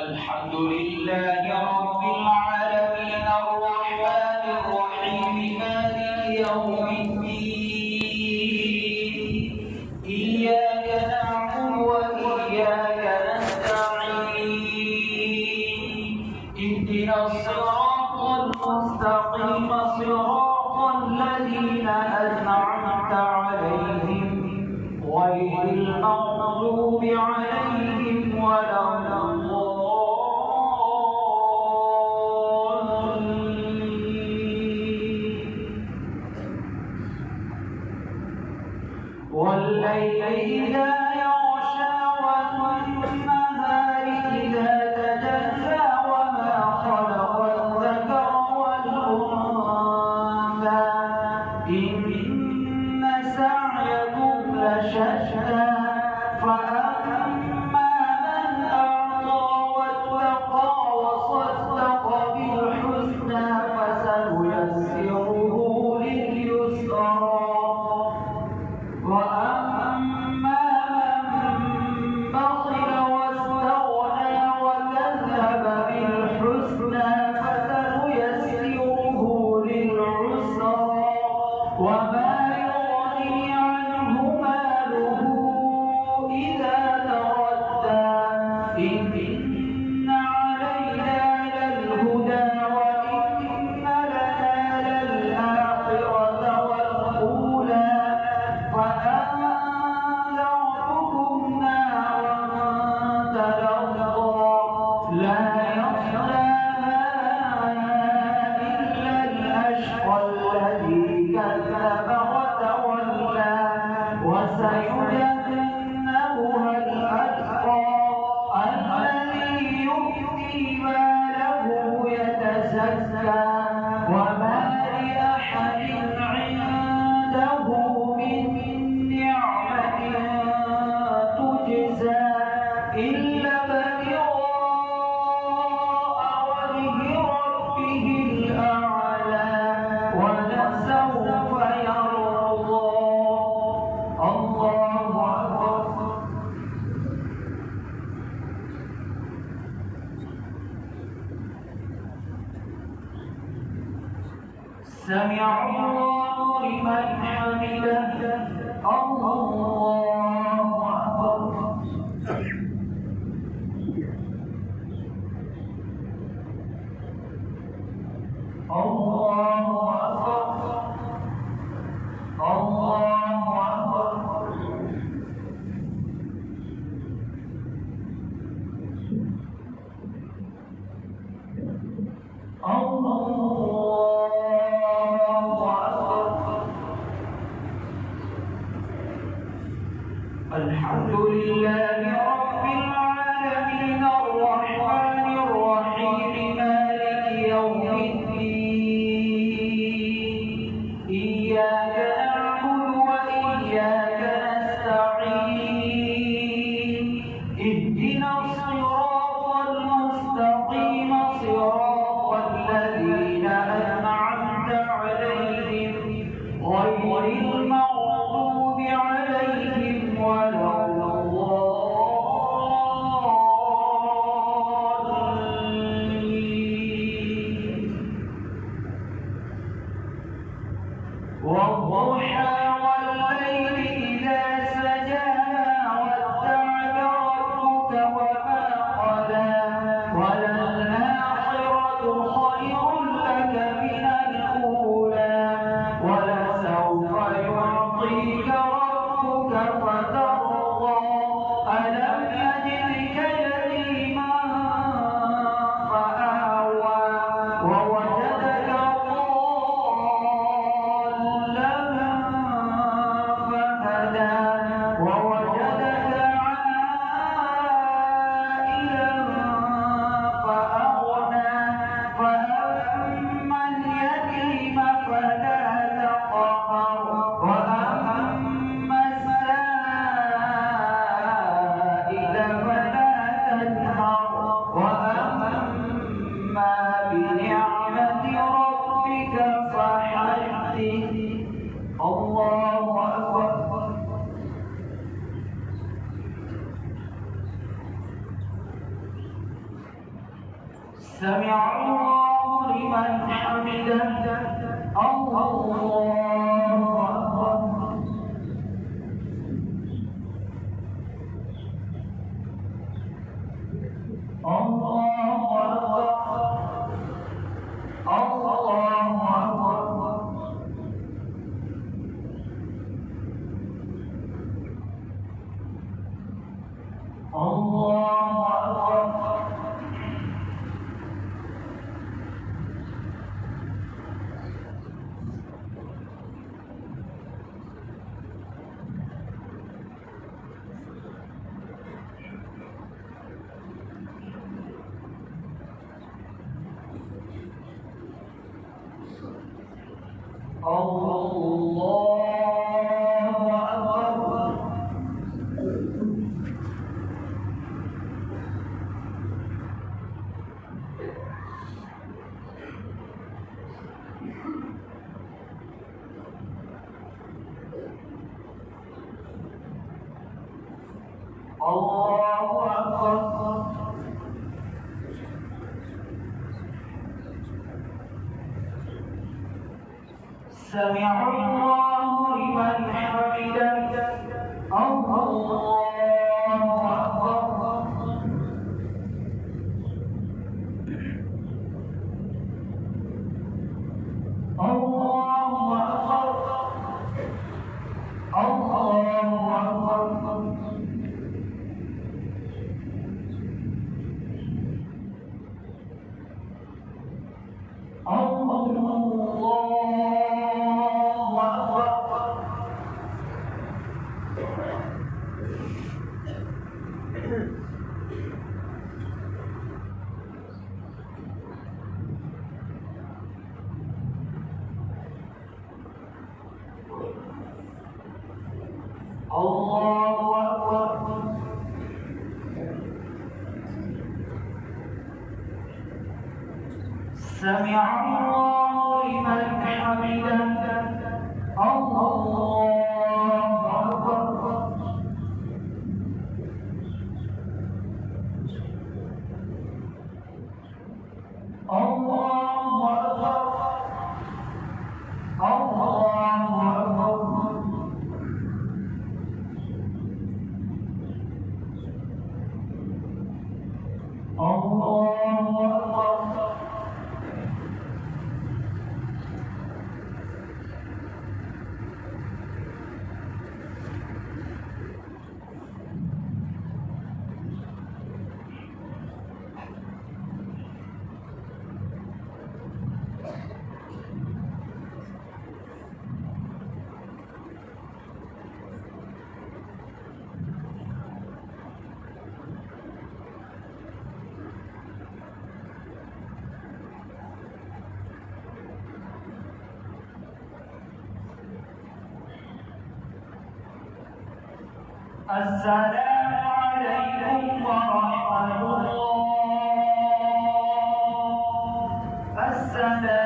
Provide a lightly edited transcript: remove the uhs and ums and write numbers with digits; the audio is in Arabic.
الحمد لله رب العالمين الرحمن الرحيم مالك يوم الدين إياك نعبد وإياك نستعين اهدنا الصراط المستقيم صراط الذين أنعمت عليهم غير المغضوب عليهم ولا والليل إذا يغشى والنهار إذا تجلى وما خلق الذكر والأنثى إن سعيكم لشتى فأما من أعطى واتقى وصدق بالحسنى فسنيسره لليسرى وأما من بخل واستغنى وكذب بالحسنى فسنيسره للعسرى وما يغني عنه ماله إذا تردى إن علينا للهدى وإن لنا للآخرة والأولى فأنذرتكم نارا تلظى لا يصلاها إلا الأشقى الذي كذب وتولى وسيجنبها الأتقى الذي يؤتي ماله يتزكى وما لأحد عنده من نعمة تجزى إلا ابتغاء وجه ربه الأعلى ولسوف يرضى الله أكبر سمع الله لمن حمده الله أكبر الله أكبر الله أكبر الحمد لله رب العالمين الرحمن الرحيم مالك يوم الدين إياك نعبد وإياك نستعين اهدنا الصراط المستقيم صراط الذين أنعمت عليهم غير المغضوب عليهم ولا الضالين سمع الله لمن حمده الله أكبر الله أكبر سمع الله لمن حمده الله أكبر سمع الله لمن حمده الله أكبر السلام عليكم ورحمة الله. السلام